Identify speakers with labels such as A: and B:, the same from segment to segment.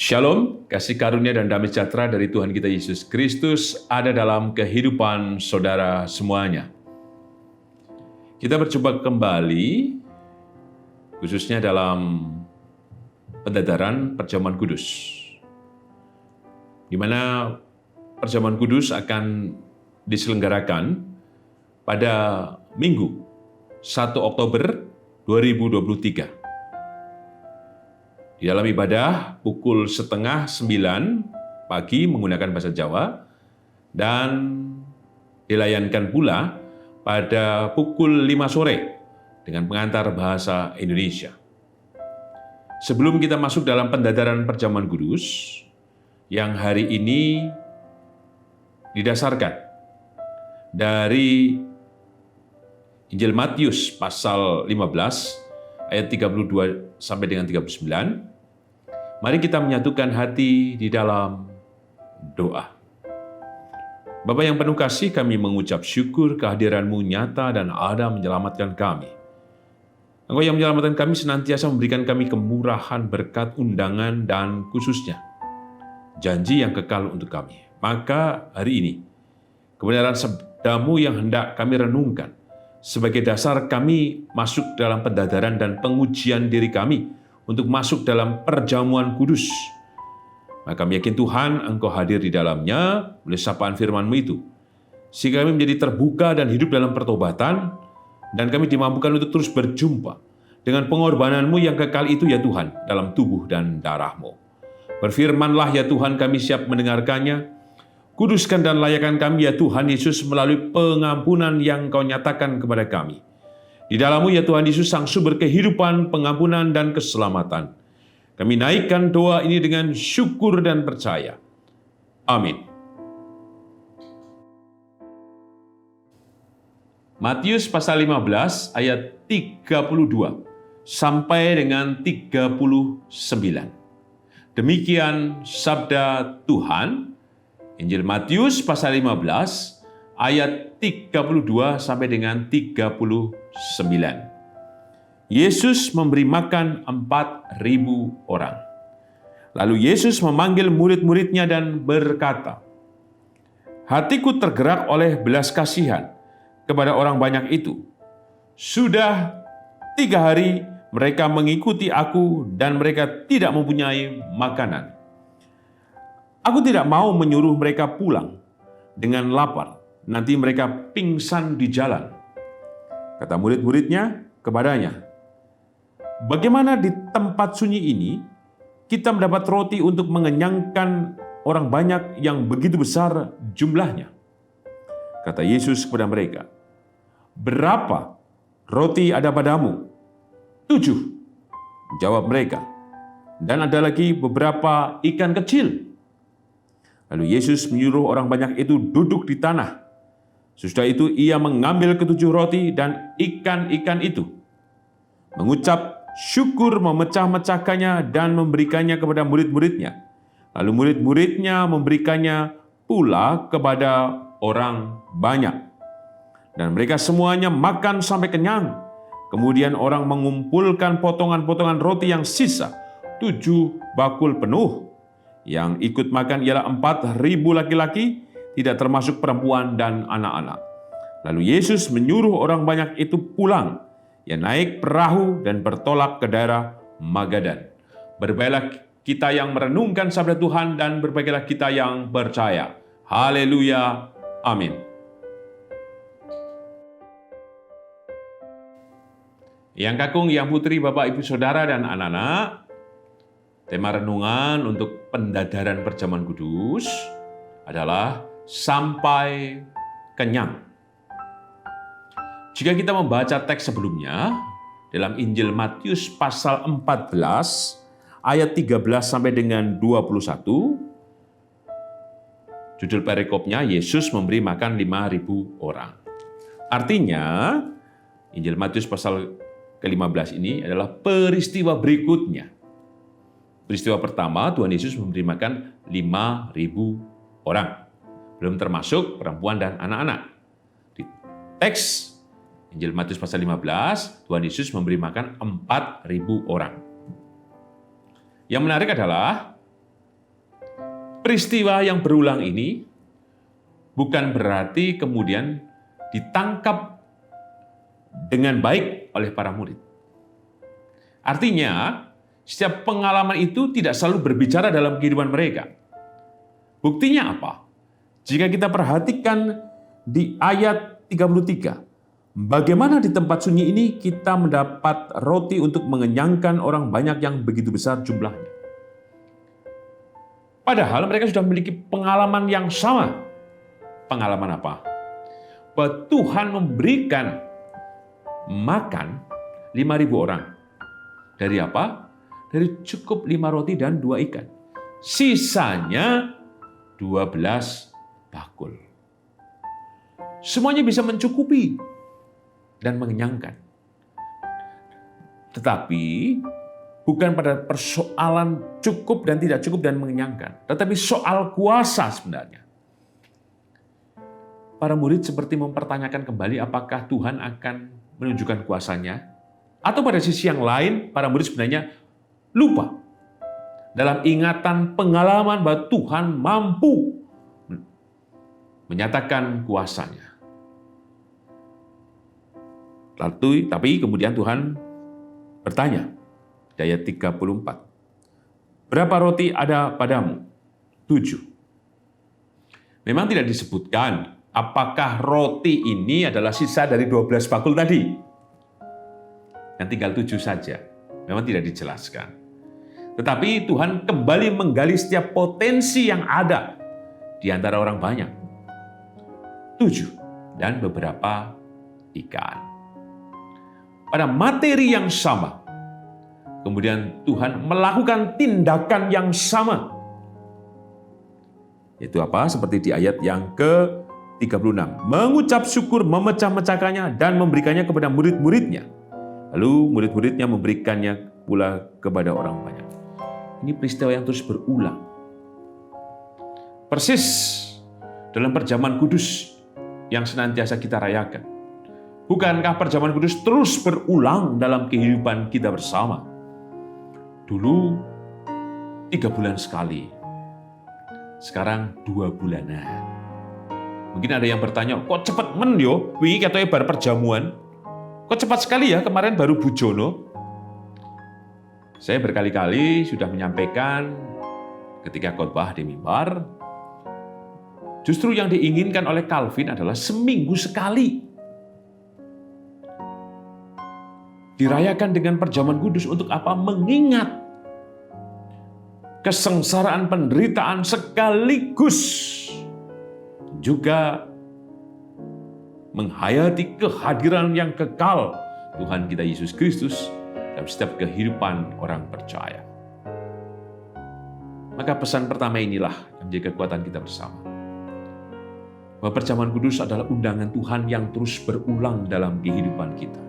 A: Shalom, kasih karunia dan damai sejahtera dari Tuhan kita Yesus Kristus ada dalam kehidupan saudara semuanya. Kita berjumpa kembali, khususnya dalam pendadaran perjamuan kudus, di mana perjamuan kudus akan diselenggarakan pada Minggu 1 Oktober 2023. Di dalam ibadah pukul 8:30 pagi menggunakan bahasa Jawa dan dilayankan pula pada pukul 5 sore dengan pengantar bahasa Indonesia. Sebelum kita masuk dalam pendadaran perjamuan kudus yang hari ini didasarkan dari Injil Matius pasal 15 ayat 32 sampai dengan 39. Mari kita menyatukan hati di dalam doa. Bapa yang penuh kasih, kami mengucap syukur kehadiran-Mu nyata dan ada menyelamatkan kami. Engkau yang menyelamatkan kami senantiasa memberikan kami kemurahan, berkat, undangan, dan khususnya janji yang kekal untuk kami. Maka hari ini, kebenaran sabda-Mu yang hendak kami renungkan sebagai dasar kami masuk dalam pendadaran dan pengujian diri kami untuk masuk dalam perjamuan kudus. Maka kami yakin Tuhan, Engkau hadir di dalamnya oleh sapaan firman-Mu itu, sehingga kami menjadi terbuka dan hidup dalam pertobatan, dan kami dimampukan untuk terus berjumpa dengan pengorbanan-Mu yang kekal itu ya Tuhan, dalam tubuh dan darah-Mu. Berfirmanlah ya Tuhan, kami siap mendengarkannya. Kuduskan dan layakan kami ya Tuhan Yesus melalui pengampunan yang Kau nyatakan kepada kami. Di dalam-Mu ya Tuhan Yesus, sang sumber kehidupan, pengampunan, dan keselamatan. Kami naikkan doa ini dengan syukur dan percaya. Amin. Matius pasal 15 ayat 32 sampai dengan 39. Demikian sabda Tuhan. Injil Matius pasal 15 ayat 32 sampai dengan 39. Yesus memberi makan 4.000 orang. Lalu Yesus memanggil murid-muridnya dan berkata, "Hatiku tergerak oleh belas kasihan kepada orang banyak itu. Sudah 3 hari mereka mengikuti aku dan mereka tidak mempunyai makanan. Aku tidak mau menyuruh mereka pulang dengan lapar, nanti mereka pingsan di jalan." Kata murid-muridnya kepadanya, "Bagaimana di tempat sunyi ini kita mendapat roti untuk mengenyangkan orang banyak yang begitu besar jumlahnya?" Kata Yesus kepada mereka, "Berapa roti ada padamu?" 7, jawab mereka. "Dan ada lagi beberapa ikan kecil." Lalu Yesus menyuruh orang banyak itu duduk di tanah. Sesudah itu ia mengambil 7 roti dan ikan-ikan itu, mengucap syukur, memecah-mecahkannya dan memberikannya kepada murid-muridnya. Lalu murid-muridnya memberikannya pula kepada orang banyak. Dan mereka semuanya makan sampai kenyang. Kemudian orang mengumpulkan potongan-potongan roti yang sisa, 7 bakul penuh. Yang ikut makan ialah 4.000 laki-laki, tidak termasuk perempuan dan anak-anak. Lalu Yesus menyuruh orang banyak itu pulang. Ia naik perahu dan bertolak ke daerah Magadan. Berbahagialah kita yang merenungkan sabda Tuhan dan berbahagialah kita yang percaya. Haleluya. Amin. Yang kakung, yang putri, Bapak, Ibu, Saudara, dan anak-anak, tema renungan untuk pendadaran perjamuan kudus adalah sampai kenyang. Jika kita membaca teks sebelumnya dalam Injil Matius pasal 14 ayat 13 sampai dengan 21, judul perikopnya Yesus memberi makan 5.000 orang. Artinya Injil Matius pasal ke-15 ini adalah peristiwa berikutnya. Peristiwa pertama, Tuhan Yesus memberi makan 5.000 orang. Belum termasuk perempuan dan anak-anak. Di teks Injil Matius pasal 15, Tuhan Yesus memberi makan 4.000 orang. Yang menarik adalah Peristiwa yang berulang ini bukan berarti kemudian ditangkap dengan baik oleh para murid. Artinya, setiap pengalaman itu tidak selalu berbicara dalam kehidupan mereka. Buktinya apa? Jika kita perhatikan di ayat 33, bagaimana di tempat sunyi ini kita mendapat roti untuk mengenyangkan orang banyak yang begitu besar jumlahnya. Padahal mereka sudah memiliki pengalaman yang sama. Pengalaman apa? Bahwa Tuhan memberikan makan 5.000 orang. Dari apa? Dari cukup 5 roti dan 2 ikan. Sisanya 12 bakul. Semuanya bisa mencukupi dan mengenyangkan. Tetapi bukan pada persoalan cukup dan tidak cukup dan mengenyangkan, tetapi soal kuasa sebenarnya. Para murid seperti mempertanyakan kembali apakah Tuhan akan menunjukkan kuasanya, atau pada sisi yang lain para murid sebenarnya lupa dalam ingatan pengalaman bahwa Tuhan mampu menyatakan kuasanya. Tapi kemudian Tuhan bertanya, di ayat 34. Berapa roti ada padamu? 7. Memang tidak disebutkan apakah roti ini adalah sisa dari 12 bakul tadi. Yang tinggal 7 saja. Memang tidak dijelaskan. Tetapi Tuhan kembali menggali setiap potensi yang ada di antara orang banyak. 7 dan beberapa ikan. Pada materi yang sama, kemudian Tuhan melakukan tindakan yang sama. Yaitu apa? Seperti di ayat yang ke-36. Mengucap syukur, memecah-mecahkannya, dan memberikannya kepada murid-muridnya. Lalu murid-muridnya memberikannya pula kepada orang banyak. Ini peristiwa yang terus berulang. Persis dalam perjamuan kudus yang senantiasa kita rayakan. Bukankah perjamuan kudus terus berulang dalam kehidupan kita bersama? Dulu 3 bulan sekali, sekarang 2 bulanan. Mungkin ada yang bertanya, kok cepet men yo? Wih, katanya bar perjamuan. Kok cepat sekali ya, kemarin baru Bujono. Saya berkali-kali sudah menyampaikan ketika khotbah di mimbar, justru yang diinginkan oleh Calvin adalah seminggu sekali. Dirayakan dengan perjamuan kudus untuk apa? Mengingat kesengsaraan penderitaan sekaligus juga menghayati kehadiran yang kekal Tuhan kita Yesus Kristus dalam setiap kehidupan orang percaya. Maka pesan pertama inilah yang menjadi kekuatan kita bersama. Bahwa perjamuan kudus adalah undangan Tuhan yang terus berulang dalam kehidupan kita.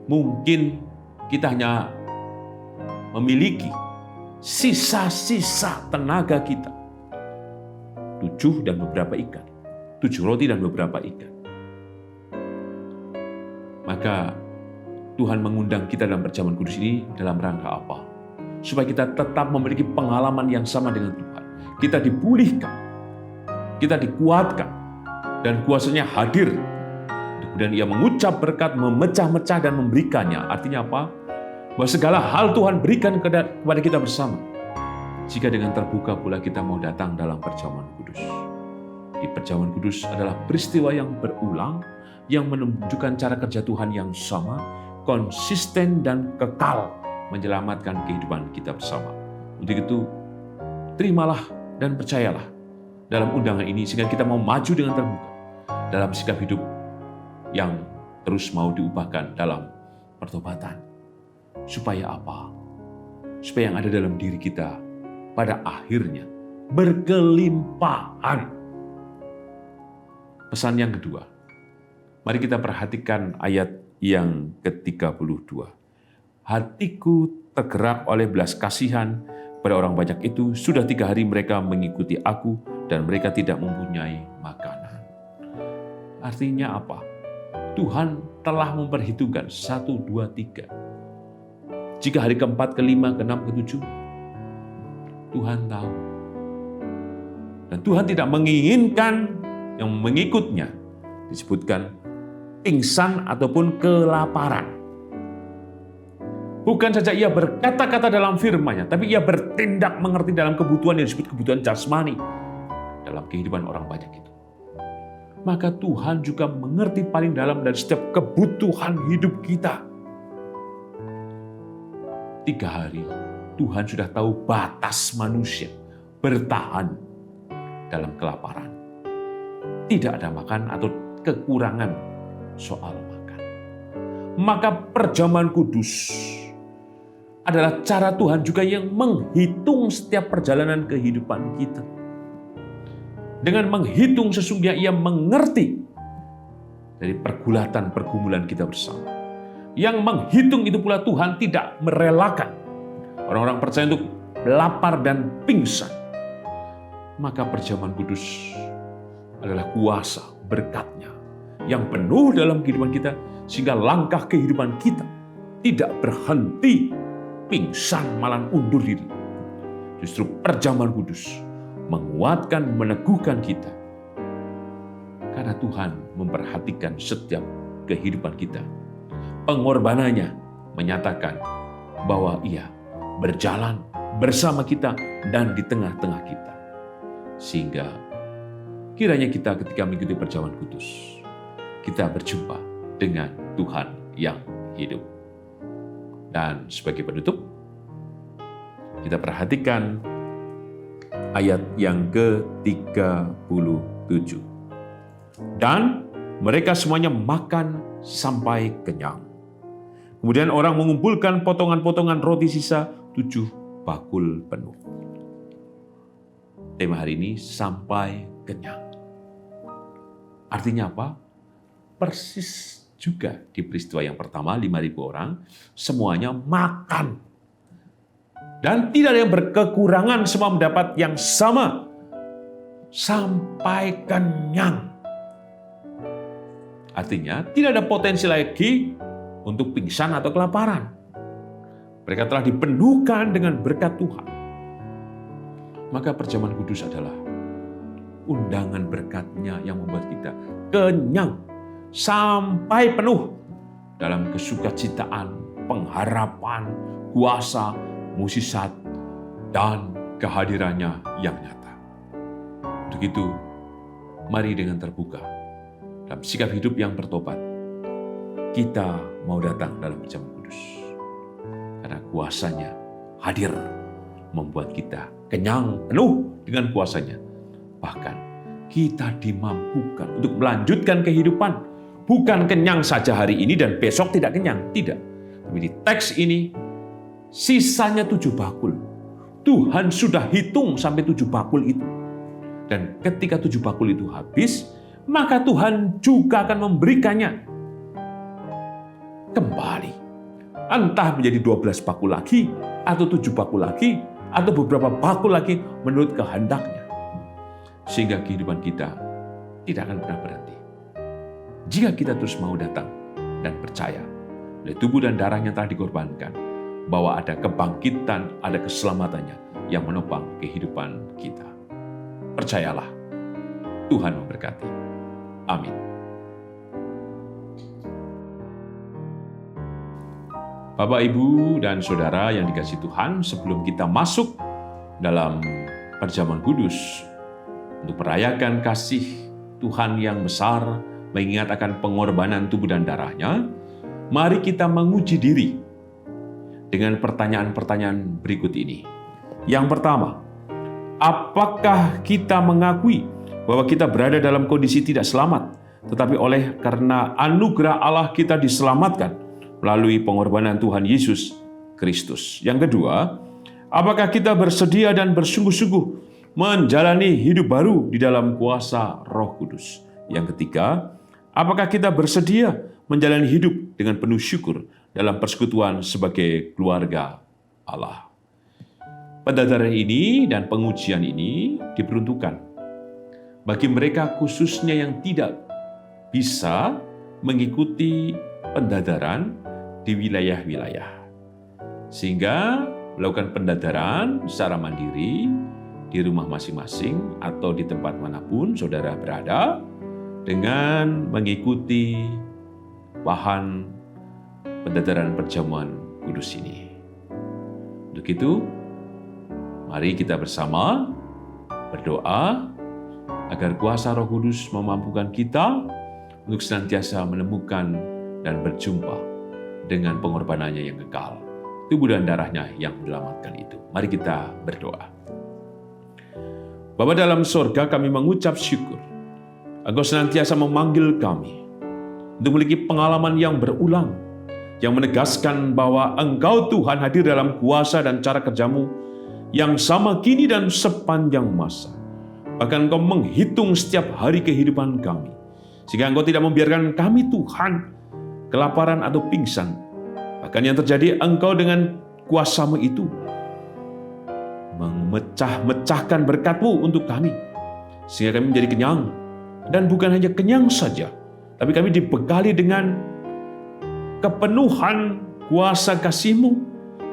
A: Mungkin kita hanya memiliki sisa-sisa tenaga kita. 7 dan beberapa ikan. 7 roti dan beberapa ikan. Maka Tuhan mengundang kita dalam perjamuan kudus ini dalam rangka apa? Supaya kita tetap memiliki pengalaman yang sama dengan Tuhan. Kita dipulihkan, kita dikuatkan, dan kuasanya hadir. Kemudian ia mengucap berkat, memecah-mecah dan memberikannya. Artinya apa? Bahwa segala hal Tuhan berikan kepada kita bersama. Jika dengan terbuka pula kita mau datang dalam perjamuan kudus. Di perjamuan kudus adalah peristiwa yang berulang, yang menunjukkan cara kerja Tuhan yang sama, konsisten dan kekal menyelamatkan kehidupan kita bersama. Untuk itu, terimalah dan percayalah dalam undangan ini sehingga kita mau maju dengan terbuka dalam sikap hidup yang terus mau diubahkan dalam pertobatan. Supaya apa? Supaya yang ada dalam diri kita pada akhirnya berkelimpahan. Pesan yang kedua, mari kita perhatikan ayat yang ke-32. Hatiku tergerak oleh belas kasihan pada orang banyak itu. Sudah 3 hari mereka mengikuti aku dan mereka tidak mempunyai makanan. Artinya apa? Tuhan telah memperhitungkan 1, 2, 3. Jika hari ke-4, ke-5, ke-6, ke-7, Tuhan tahu. Dan Tuhan tidak menginginkan yang mengikutnya disebutkan pingsan ataupun kelaparan. Bukan saja ia berkata-kata dalam firman-Nya, tapi ia bertindak mengerti dalam kebutuhan yang disebut kebutuhan jasmani dalam kehidupan orang banyak itu. Maka Tuhan juga mengerti paling dalam dari setiap kebutuhan hidup kita. 3 hari, Tuhan sudah tahu batas manusia bertahan dalam kelaparan. Tidak ada makan atau kekurangan soal makan. Maka perjamuan kudus adalah cara Tuhan juga yang menghitung setiap perjalanan kehidupan kita. Dengan menghitung sesungguhnya ia mengerti dari pergulatan-pergumulan kita bersama. Yang menghitung itu pula Tuhan tidak merelakan orang-orang percaya untuk lapar dan pingsan. Maka perjamuan kudus adalah kuasa berkat-Nya yang penuh dalam kehidupan kita sehingga langkah kehidupan kita tidak berhenti pingsan malah undur diri. Justru perjamuan kudus menguatkan, meneguhkan kita. Karena Tuhan memperhatikan setiap kehidupan kita. Pengorbanannya menyatakan bahwa ia berjalan bersama kita dan di tengah-tengah kita. Sehingga kiranya kita ketika mengikuti perjamuan kudus, kita berjumpa dengan Tuhan yang hidup. Dan sebagai penutup, kita perhatikan ayat yang ke-37. Dan mereka semuanya makan sampai kenyang. Kemudian orang mengumpulkan potongan-potongan roti sisa 7 bakul penuh. Tema hari ini, sampai kenyang. Artinya apa? Persis juga di peristiwa yang pertama, 5.000 orang, semuanya makan. Dan tidak ada yang berkekurangan, semua mendapat yang sama. Sampai kenyang. Artinya, tidak ada potensi lagi untuk pingsan atau kelaparan. Mereka telah dipenuhkan dengan berkat Tuhan. Maka perjamuan kudus adalah undangan berkat-Nya yang membuat kita kenyang sampai penuh dalam kesukacitaan, pengharapan, kuasa, mukjizat, dan kehadirannya yang nyata. Untuk itu, mari dengan terbuka dalam sikap hidup yang bertobat, kita mau datang dalam perjamuan kudus. Karena kuasanya hadir, membuat kita kenyang penuh dengan kuasanya. Bahkan kita dimampukan untuk melanjutkan kehidupan. Bukan kenyang saja hari ini dan besok tidak kenyang. Tidak. Tapi di teks ini, sisanya 7 bakul. Tuhan sudah hitung sampai 7 bakul itu. Dan ketika 7 bakul itu habis, maka Tuhan juga akan memberikannya kembali. Entah menjadi 12 bakul lagi, atau 7 bakul lagi, atau beberapa bakul lagi menurut kehendak-Nya. Sehingga kehidupan kita tidak akan pernah berhenti. Jika kita terus mau datang dan percaya, oleh tubuh dan darah-Nya telah dikorbankan, bahwa ada kebangkitan, ada keselamatannya yang menopang kehidupan kita. Percayalah, Tuhan memberkati. Amin. Bapak, Ibu, dan Saudara yang dikasihi Tuhan, sebelum kita masuk dalam perjamuan kudus untuk merayakan kasih Tuhan yang besar, mengingat akan pengorbanan tubuh dan darah-Nya, mari kita menguji diri dengan pertanyaan-pertanyaan berikut ini. Yang pertama, apakah kita mengakui bahwa kita berada dalam kondisi tidak selamat, tetapi oleh karena anugerah Allah kita diselamatkan melalui pengorbanan Tuhan Yesus Kristus? Yang kedua, apakah kita bersedia dan bersungguh-sungguh menjalani hidup baru di dalam kuasa Roh Kudus? Yang ketiga, apakah kita bersedia menjalani hidup dengan penuh syukur dalam persekutuan sebagai keluarga Allah? Pendadaran ini dan pengujian ini diperuntukkan bagi mereka khususnya yang tidak bisa mengikuti pendadaran di wilayah-wilayah. Sehingga melakukan pendadaran secara mandiri di rumah masing-masing atau di tempat manapun saudara berada dengan mengikuti bahan pendadaran perjamuan kudus ini. Untuk itu, mari kita bersama berdoa agar kuasa Roh Kudus memampukan kita untuk senantiasa menemukan dan berjumpa dengan pengorbanannya yang kekal, tubuh dan darahnya yang menyelamatkan itu. Mari kita berdoa. Bapa dalam sorga, kami mengucap syukur Engkau senantiasa memanggil kami untuk memiliki pengalaman yang berulang, yang menegaskan bahwa Engkau Tuhan hadir dalam kuasa dan cara kerja-Mu yang sama kini dan sepanjang masa. Bahkan Engkau menghitung setiap hari kehidupan kami, sehingga Engkau tidak membiarkan kami Tuhan kelaparan atau pingsan. Bahkan yang terjadi, Engkau dengan kuasa-Mu itu memecah-mecahkan berkat-Mu untuk kami, sehingga kami menjadi kenyang. Dan bukan hanya kenyang saja, tapi kami dibekali dengan kepenuhan kuasa kasih-Mu,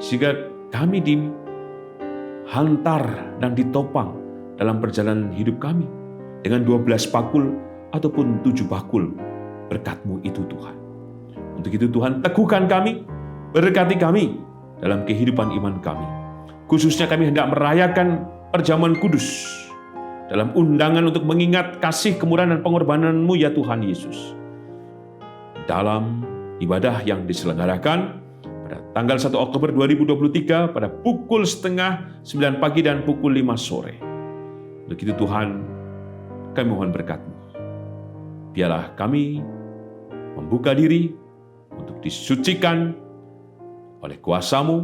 A: sehingga kami dihantar dan ditopang dalam perjalanan hidup kami dengan 12 bakul ataupun 7 bakul berkat-Mu itu Tuhan. Untuk itu Tuhan, teguhkan kami, berkati kami dalam kehidupan iman kami. Khususnya kami hendak merayakan perjamuan kudus dalam undangan untuk mengingat kasih, kemurahan, dan pengorbanan-Mu ya Tuhan Yesus. Dalam ibadah yang diselenggarakan pada tanggal 1 Oktober 2023 pada pukul 8:30 pagi dan pukul 5 sore. Begitu Tuhan, kami mohon berkat-Mu. Biarlah kami membuka diri untuk disucikan oleh kuasa-Mu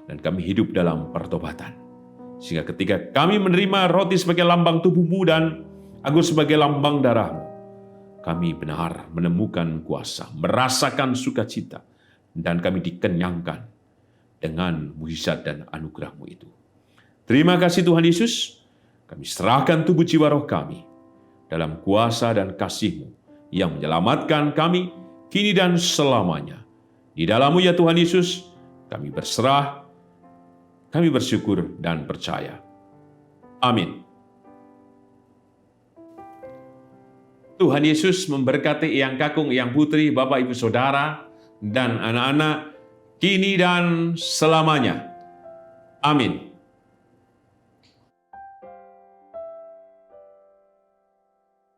A: dan kami hidup dalam pertobatan. Sehingga ketika kami menerima roti sebagai lambang tubuh-Mu dan anggur sebagai lambang darah-Mu, kami benar menemukan kuasa, merasakan sukacita, dan kami dikenyangkan dengan mukjizat dan anugerah-Mu itu. Terima kasih Tuhan Yesus, kami serahkan tubuh jiwa roh kami dalam kuasa dan kasih-Mu yang menyelamatkan kami kini dan selamanya. Di dalam-Mu ya Tuhan Yesus, kami berserah, kami bersyukur dan percaya. Amin. Tuhan Yesus memberkati Eyang Kakung, Eyang Putri, Bapak Ibu Saudara, dan anak-anak kini dan selamanya. Amin.